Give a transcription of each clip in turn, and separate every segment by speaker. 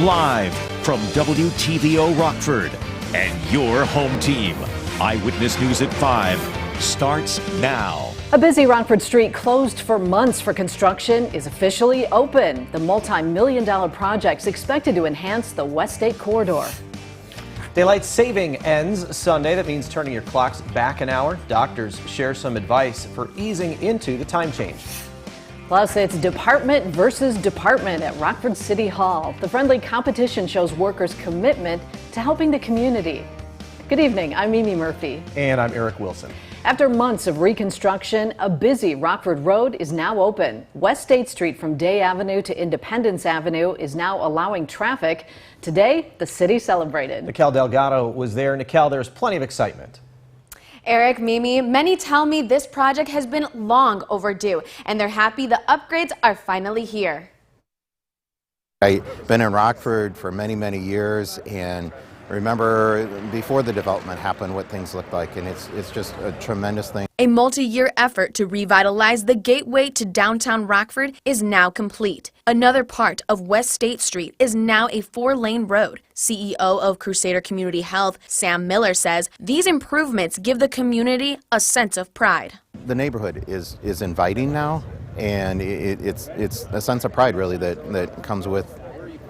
Speaker 1: Live from WTVO Rockford and your home team. Eyewitness News at 5 starts now.
Speaker 2: A busy Rockford street closed for months for construction is officially open. The multi-million-dollar project is expected to enhance the West State Corridor.
Speaker 3: Daylight saving ends Sunday. That means turning your clocks back an hour. Doctors share some advice for easing into the time change.
Speaker 2: Plus, it's department versus department at Rockford City Hall. The friendly competition shows workers' commitment to helping the community. Good evening, I'm Mimi Murphy.
Speaker 3: And I'm Eric Wilson.
Speaker 2: After months of reconstruction, a busy Rockford Road is now open. West State Street from Day Avenue to Independence Avenue is now allowing traffic. Today, the city celebrated.
Speaker 3: Nikel Delgado was there. Nikel, there's plenty of excitement.
Speaker 4: Eric, Mimi, many tell me this project has been long overdue, and they're happy the upgrades are finally here.
Speaker 5: I've been in Rockford for many, many years, and remember before the development happened what things looked like, and it's just a tremendous thing.
Speaker 4: A multi-year effort to revitalize the gateway to downtown Rockford is now complete. Another part of West State Street is now a 4-lane road. CEO of Crusader Community Health, Sam Miller, says these improvements give the community a sense of pride.
Speaker 5: The neighborhood is inviting now, and it's a sense of pride really that comes with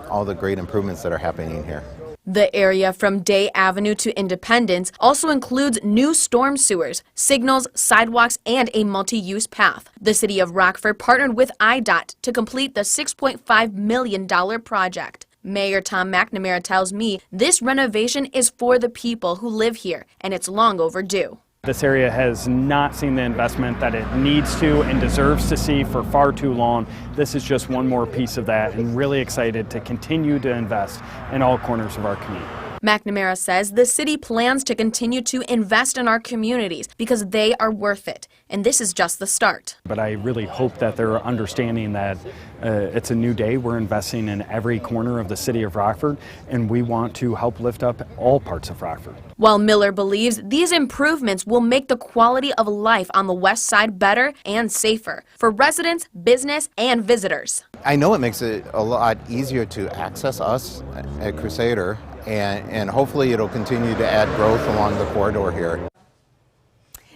Speaker 5: all the great improvements that are happening here.
Speaker 4: The area from Day Avenue to Independence also includes new storm sewers, signals, sidewalks, and a multi-use path. The city of Rockford partnered with IDOT to complete the $6.5 million project. Mayor Tom McNamara tells me this renovation is for the people who live here, and it's long overdue.
Speaker 6: This area has not seen the investment that it needs to and deserves to see for far too long. This is just one more piece of that, and really excited to continue to invest in all corners of our community.
Speaker 4: McNamara says the city plans to continue to invest in our communities because they are worth it, and this is just the start.
Speaker 6: But I really hope that they're understanding that it's a new day. We're investing in every corner of the city of Rockford, and we want to help lift up all parts of Rockford.
Speaker 4: While Miller believes these improvements will make the quality of life on the west side better and safer for residents, business, and visitors.
Speaker 5: I know it makes it a lot easier to access us at Crusader, and hopefully it'll continue to add growth along the corridor here.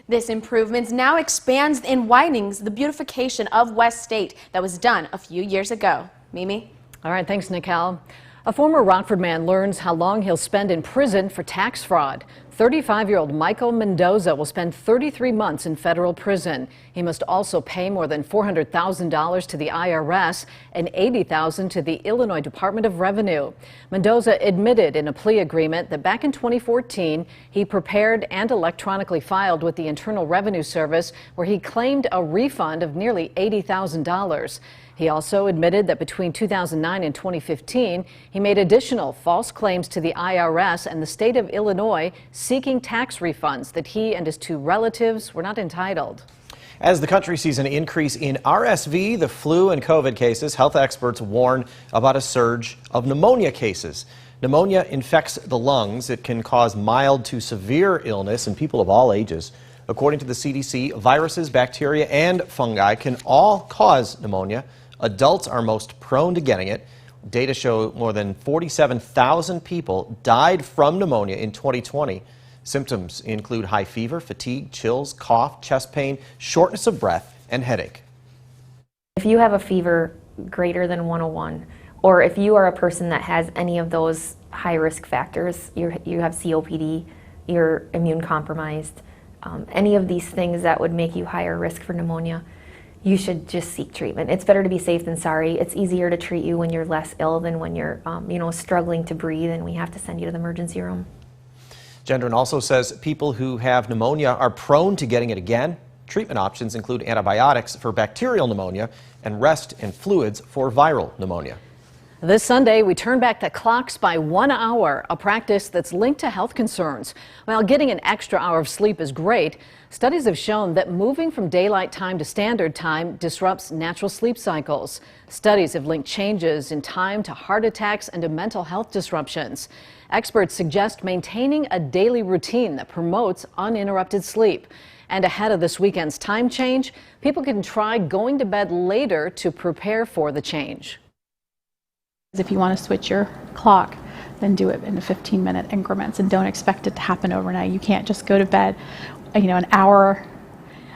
Speaker 4: This improvement now expands and widens the beautification of West State that was done a few years ago. Mimi?
Speaker 2: All right, thanks, Nikel. A former Rockford man learns how long he'll spend in prison for tax fraud. 35-year-old Michael Mendoza will spend 33 months in federal prison. He must also pay more than $400,000 to the IRS and $80,000 to the Illinois Department of Revenue. Mendoza admitted in a plea agreement that back in 2014, he prepared and electronically filed with the Internal Revenue Service, where he claimed a refund of nearly $80,000. He also admitted that between 2009 and 2015, he made additional false claims to the IRS and the state of Illinois seeking tax refunds that he and his 2 relatives were not entitled.
Speaker 3: As the country sees an increase in RSV, the flu, and COVID cases, health experts warn about a surge of pneumonia cases. Pneumonia infects the lungs. It can cause mild to severe illness in people of all ages. According to the CDC, viruses, bacteria, and fungi can all cause pneumonia. Adults are most prone to getting it. Data show more than 47,000 people died from pneumonia in 2020. Symptoms include high fever, fatigue, chills, cough, chest pain, shortness of breath, and headache.
Speaker 7: If you have a fever greater than 101, or if you are a person that has any of those high-risk factors, you have COPD, you're immune compromised, any of these things that would make you higher risk for pneumonia, you should just seek treatment. It's better to be safe than sorry. It's easier to treat you when you're less ill than when you're struggling to breathe and we have to send you to the emergency room.
Speaker 3: Gendron also says people who have pneumonia are prone to getting it again. Treatment options include antibiotics for bacterial pneumonia and rest and fluids for viral pneumonia.
Speaker 2: This Sunday, we turn back the clocks by 1 hour, a practice that's linked to health concerns. While getting an extra hour of sleep is great, studies have shown that moving from daylight time to standard time disrupts natural sleep cycles. Studies have linked changes in time to heart attacks and to mental health disruptions. Experts suggest maintaining a daily routine that promotes uninterrupted sleep. And ahead of this weekend's time change, people can try going to bed later to prepare for the change.
Speaker 8: If you want to switch your clock, then do it in 15-minute increments and don't expect it to happen overnight. You can't just go to bed, an hour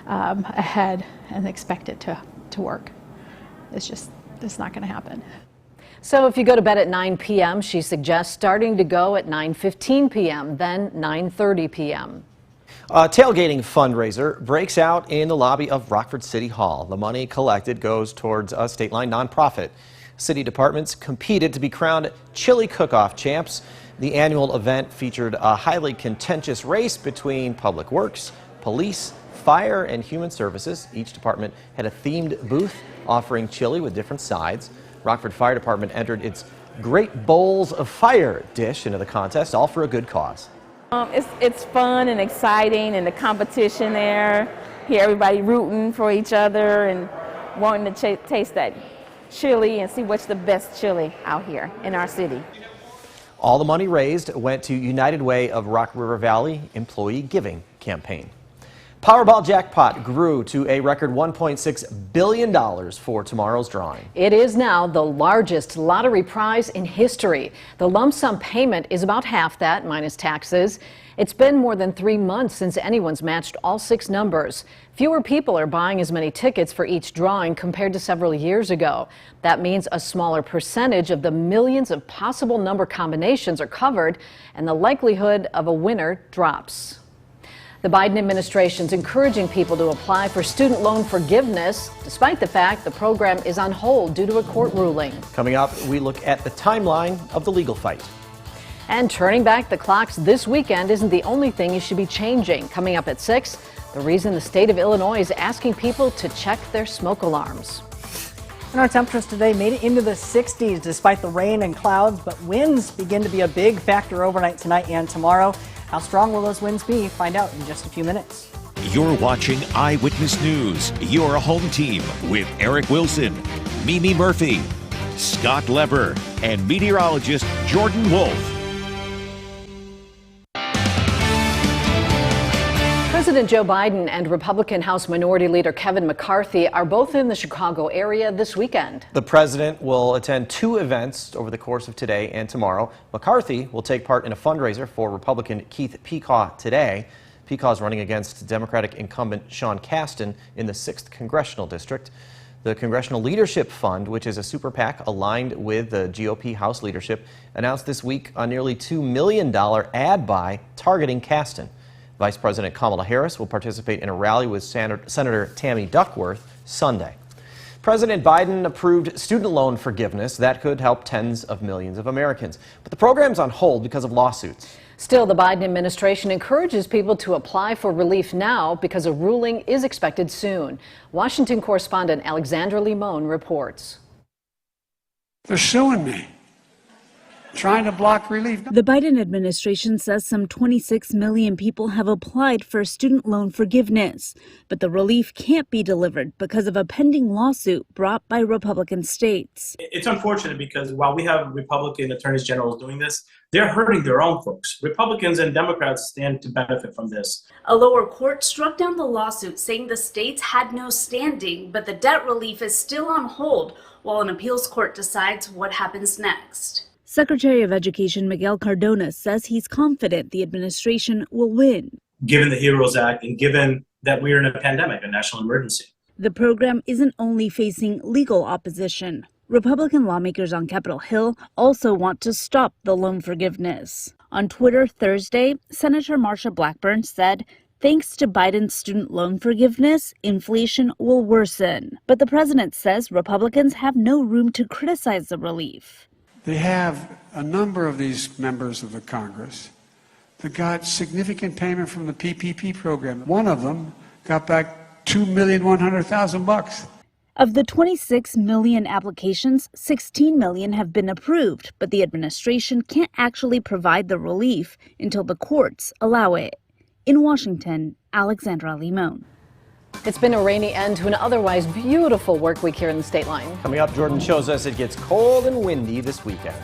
Speaker 8: ahead and expect it to work. It's not going to happen.
Speaker 2: So if you go to bed at 9 p.m., she suggests starting to go at 9:15 p.m., then 9:30 p.m.
Speaker 3: A tailgating fundraiser breaks out in the lobby of Rockford City Hall. The money collected goes towards a state-line nonprofit. City departments competed to be crowned chili cook-off champs. The annual event featured a highly contentious race between Public Works, Police, Fire, and Human Services. Each department had a themed booth offering chili with different sides. Rockford Fire Department entered its Great Bowls of Fire dish into the contest, all for a good cause.
Speaker 9: It's fun and exciting, and the competition there. Hear everybody rooting for each other and wanting to taste that chili and see what's the best chili out here in our city.
Speaker 3: All the money raised went to United Way of Rock River Valley Employee Giving Campaign. Powerball jackpot grew to a record $1.6 billion for tomorrow's drawing.
Speaker 2: It is now the largest lottery prize in history. The lump sum payment is about half that, minus taxes. It's been more than 3 months since anyone's matched all 6 numbers. Fewer people are buying as many tickets for each drawing compared to several years ago. That means a smaller percentage of the millions of possible number combinations are covered, and the likelihood of a winner drops. The Biden administration's encouraging people to apply for student loan forgiveness, despite the fact the program is on hold due to a court ruling.
Speaker 3: Coming up, we look at the timeline of the legal fight.
Speaker 2: And turning back the clocks this weekend isn't the only thing you should be changing. Coming up at 6, the reason the state of Illinois is asking people to check their smoke alarms.
Speaker 10: And our temperatures today made it into the 60s despite the rain and clouds, but winds begin to be a big factor overnight tonight and tomorrow. How strong will those winds be? Find out in just a few minutes.
Speaker 1: You're watching Eyewitness News, your home team with Eric Wilson, Mimi Murphy, Scott Leber, and meteorologist Jordan Wolf.
Speaker 2: President Joe Biden and Republican House Minority Leader Kevin McCarthy are both in the Chicago area this weekend.
Speaker 3: The president will attend 2 events over the course of today and tomorrow. McCarthy will take part in a fundraiser for Republican Keith Pecaw today. Pecaw is running against Democratic incumbent Sean Casten in the 6th Congressional District. The Congressional Leadership Fund, which is a super PAC aligned with the GOP House leadership, announced this week a nearly $2 million ad buy targeting Casten. Vice President Kamala Harris will participate in a rally with Senator Tammy Duckworth Sunday. President Biden approved student loan forgiveness that could help tens of millions of Americans. But the program's on hold because of lawsuits.
Speaker 2: Still, the Biden administration encourages people to apply for relief now because a ruling is expected soon. Washington correspondent Alexandra Limon reports.
Speaker 11: They're suing me, trying to block relief.
Speaker 12: The Biden administration says some 26 million people have applied for student loan forgiveness, but the relief can't be delivered because of a pending lawsuit brought by Republican states.
Speaker 13: It's unfortunate because while we have Republican attorneys general doing this, they're hurting their own folks. Republicans and Democrats stand to benefit from this.
Speaker 14: A lower court struck down the lawsuit, saying the states had no standing, but the debt relief is still on hold while an appeals court decides what happens next.
Speaker 12: Secretary of Education Miguel Cardona says he's confident the administration will win.
Speaker 13: Given the HEROES Act and given that we're in a pandemic, a national emergency.
Speaker 12: The program isn't only facing legal opposition. Republican lawmakers on Capitol Hill also want to stop the loan forgiveness. On Twitter Thursday, Senator Marsha Blackburn said, thanks to Biden's student loan forgiveness, inflation will worsen. But the president says Republicans have no room to criticize the relief.
Speaker 11: They have a number of these members of the Congress that got significant payment from the PPP program. One of them got back $2,100,000.
Speaker 12: Of the 26 million applications, 16 million have been approved, but the administration can't actually provide the relief until the courts allow it. In Washington, Alexandra Limon.
Speaker 2: It's been a rainy end to an otherwise beautiful work week here in the state line.
Speaker 3: Coming up, Jordan shows us it gets cold and windy this weekend.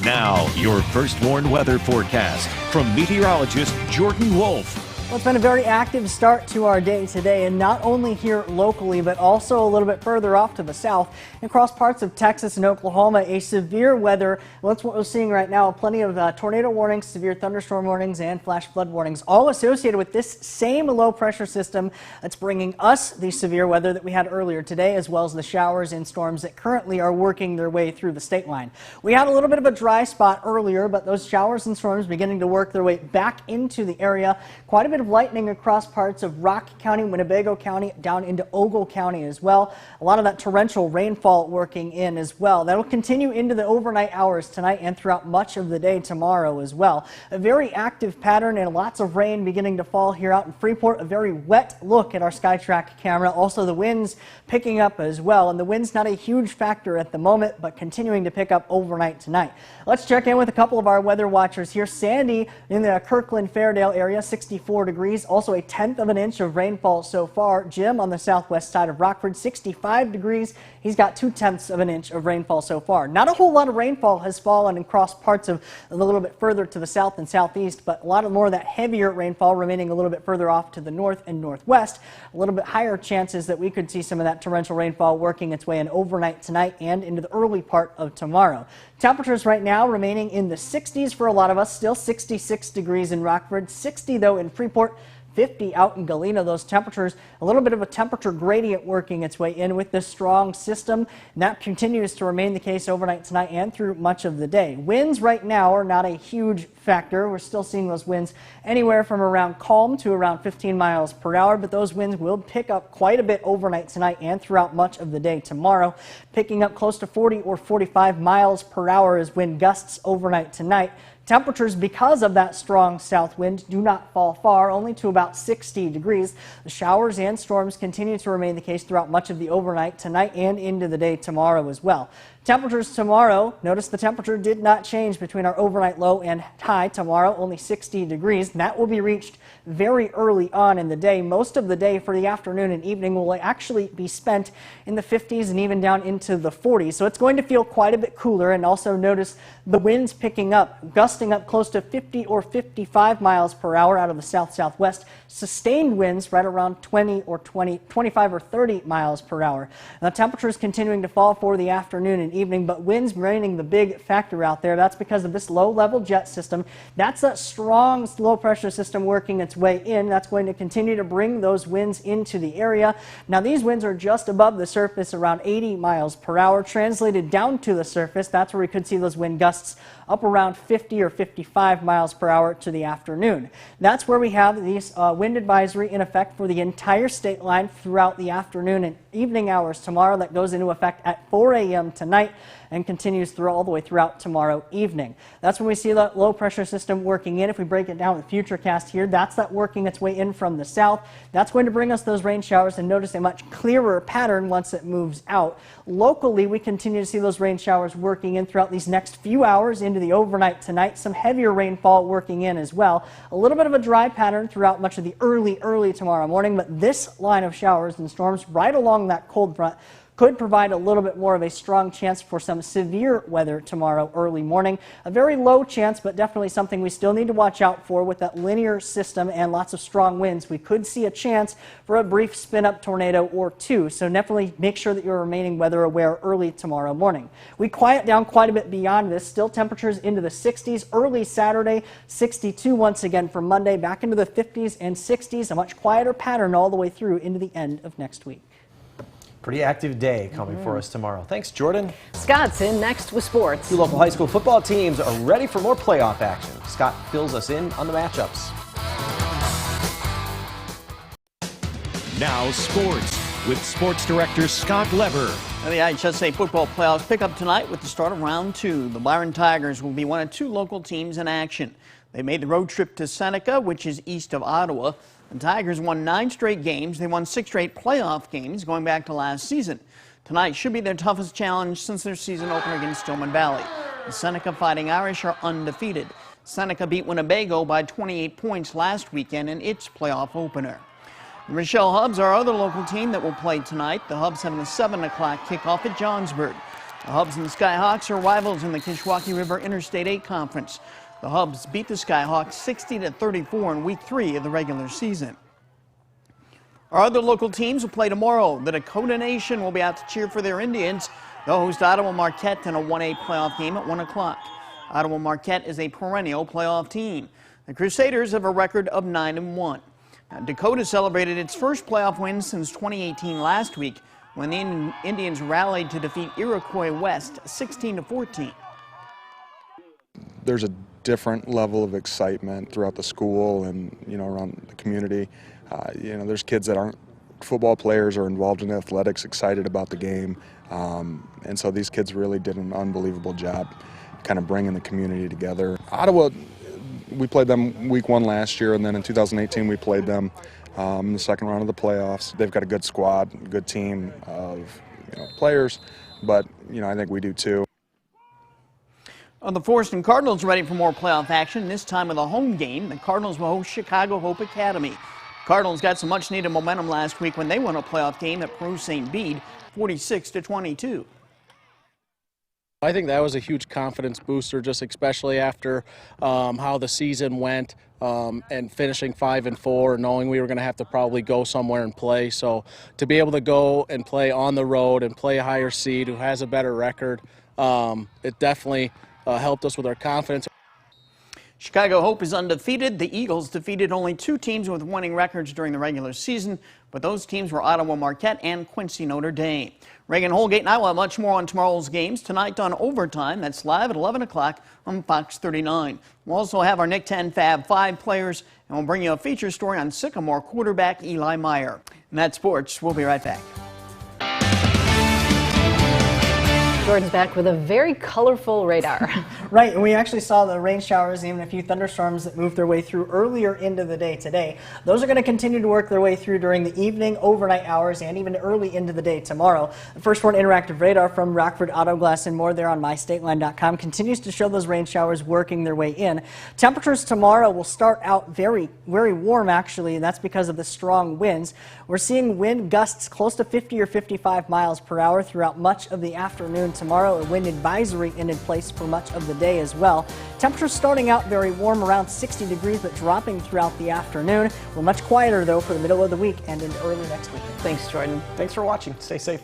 Speaker 1: Now, your first warned weather forecast from meteorologist Jordan Wolf.
Speaker 10: Well, it's been a very active start to our day today, and not only here locally, but also a little bit further off to the south. Across parts of Texas and Oklahoma, a severe weather. Well, that's what we're seeing right now. Plenty of tornado warnings, severe thunderstorm warnings, and flash flood warnings, all associated with this same low pressure system that's bringing us the severe weather that we had earlier today, as well as the showers and storms that currently are working their way through the state line. We had a little bit of a dry spot earlier, but those showers and storms beginning to work their way back into the area. Quite a bit of lightning across parts of Rock County, Winnebago County, down into Ogle County as well. A lot of that torrential rainfall working in as well. That'll continue into the overnight hours tonight and throughout much of the day tomorrow as well. A very active pattern and lots of rain beginning to fall here out in Freeport. A very wet look at our SkyTrack camera. Also the winds picking up as well, and the wind's not a huge factor at the moment, but continuing to pick up overnight tonight. Let's check in with a couple of our weather watchers here. Sandy in the Kirkland Fairdale area, 64 degrees. Also a 1/10 of an inch of rainfall so far. Jim on the southwest side of Rockford, 65 degrees. He's got 2/10 of an inch of rainfall so far. Not a whole lot of rainfall has fallen across parts of a little bit further to the south and southeast, but a lot of more of that heavier rainfall remaining a little bit further off to the north and northwest. A little bit higher chances that we could see some of that torrential rainfall working its way in overnight tonight and into the early part of tomorrow. Temperatures right now remaining in the 60s for a lot of us. Still 66 degrees in Rockford, 60 though in Freeport, 50 out in Galena. Those temperatures, a little bit of a temperature gradient working its way in with this strong system, and that continues to remain the case overnight tonight and through much of the day. Winds right now are not a huge factor. We're still seeing those winds anywhere from around calm to around 15 miles per hour, but those winds will pick up quite a bit overnight tonight and throughout much of the day tomorrow, picking up close to 40 or 45 miles per hour as wind gusts overnight tonight. Temperatures, because of that strong south wind, do not fall far, only to about 60 degrees. The showers and storms continue to remain the case throughout much of the overnight tonight and into the day tomorrow as well. Temperatures tomorrow, notice the temperature did not change between our overnight low and high tomorrow, only 60 degrees. That will be reached very early on in the day. Most of the day for the afternoon and evening will actually be spent in the 50s and even down into the 40s. So it's going to feel quite a bit cooler, and also notice the winds picking up, gusting up close to 50 or 55 miles per hour out of the south-southwest. Sustained winds right around 25 or 30 miles per hour. Now temperatures continuing to fall for the afternoon and evening, but winds remaining the big factor out there. That's because of this low-level jet system. That's that strong low-pressure system working its way in. That's going to continue to bring those winds into the area. Now these winds are just above the surface, around 80 miles per hour. Translated down to the surface, that's where we could see those wind gusts up around 50 or 55 miles per hour to the afternoon. That's where we have these wind advisory in effect for the entire state line throughout the afternoon and evening hours tomorrow. That goes into effect at 4 a.m. tonight and continues through all the way throughout tomorrow evening. That's when we see that low pressure system working in. If we break it down with Futurecast here, that's that working its way in from the south. That's going to bring us those rain showers, and notice a much clearer pattern once it moves out. Locally, we continue to see those rain showers working in throughout these next few hours into the overnight tonight. Some heavier rainfall working in as well. A little bit of a dry pattern throughout much of the early tomorrow morning, but this line of showers and storms right along that cold front could provide a little bit more of a strong chance for some severe weather tomorrow early morning. A very low chance, but definitely something we still need to watch out for with that linear system and lots of strong winds. We could see a chance for a brief spin-up tornado or two, so definitely make sure that you're remaining weather aware early tomorrow morning. We quiet down quite a bit beyond this. Still temperatures into the 60s early Saturday, 62 once again for Monday, back into the 50s and 60s. A much quieter pattern all the way through into the end of next week.
Speaker 3: Pretty active day coming for us tomorrow. Thanks, Jordan.
Speaker 2: Scott's in next with sports.
Speaker 3: Two local high school football teams are ready for more playoff action. Scott fills us in on the matchups.
Speaker 1: Now sports with sports director Scott Lever.
Speaker 15: The IHSA football playoffs pick up tonight with the start of round 2. The Byron Tigers will be one of 2 local teams in action. They made the road trip to Seneca, which is east of Ottawa. The Tigers won 9 straight games. They won 6 straight playoff games going back to last season. Tonight should be their toughest challenge since their season opener against Stillman Valley. The Seneca Fighting Irish are undefeated. Seneca beat Winnebago by 28 points last weekend in its playoff opener. The Rochelle Hubs are our other local team that will play tonight. The Hubs having a 7 o'clock kickoff at Johnsburg. The Hubs and the Skyhawks are rivals in the Kishwaukee River Interstate 8 Conference. The Hubs beat the Skyhawks 60-34 in Week 3 of the regular season. Our other local teams will play tomorrow. The Dakota Nation will be out to cheer for their Indians. They'll host Ottawa Marquette in a 1A playoff game at 1 o'clock. Ottawa Marquette is a perennial playoff team. The Crusaders have a record of 9-1. Now, Dakota celebrated its first playoff win since 2018 last week when the Indians rallied to defeat Iroquois West 16-14.
Speaker 16: There's a different level of excitement throughout the school and around the community. There's kids that aren't football players or involved in athletics excited about the game, and so these kids really did an unbelievable job kind of bringing the community together. Ottawa, we played them week 1 last year, and then in 2018 we played them in the second round of the playoffs. They've got a good squad, good team of players, but I think we do too.
Speaker 15: The Forreston Cardinals ready for more playoff action, this time with a home game. The Cardinals will host Chicago Hope Academy. Cardinals got some much-needed momentum last week when they won a playoff game at Peru St. Bede, 46-22.
Speaker 17: I think that was a huge confidence booster, just especially after how the season went and finishing 5-4, knowing we were going to have to probably go somewhere and play. So to be able to go and play on the road and play a higher seed who has a better record, it definitely helped us with our confidence.
Speaker 15: Chicago Hope is undefeated. The Eagles defeated only 2 teams with winning records during the regular season, but those teams were Ottawa Marquette and Quincy Notre Dame. Reagan Holgate and I will have much more on tomorrow's games. Tonight on Overtime, that's live at 11 o'clock on Fox 39. We'll also have our Nick 10 Fab 5 players, and we'll bring you a feature story on Sycamore quarterback Eli Meyer. And that's sports. We'll be right back.
Speaker 2: Jordan's back with a very colorful radar.
Speaker 10: Right, and we actually saw the rain showers, even a few thunderstorms that moved their way through earlier into the day today. Those are going to continue to work their way through during the evening, overnight hours, and even early into the day tomorrow. The First One interactive radar from Rockford Auto Glass and more there on mystateline.com continues to show those rain showers working their way in. Temperatures tomorrow will start out very warm, actually, and that's because of the strong winds. We're seeing wind gusts close to 50 or 55 miles per hour throughout much of the afternoon tomorrow. A wind advisory in place for much of the day as well. Temperatures starting out very warm, around 60 degrees, but dropping throughout the afternoon. We're much quieter, though, for the middle of the week and into early next week.
Speaker 2: Thanks, Jordan.
Speaker 3: Thanks for watching. Stay safe.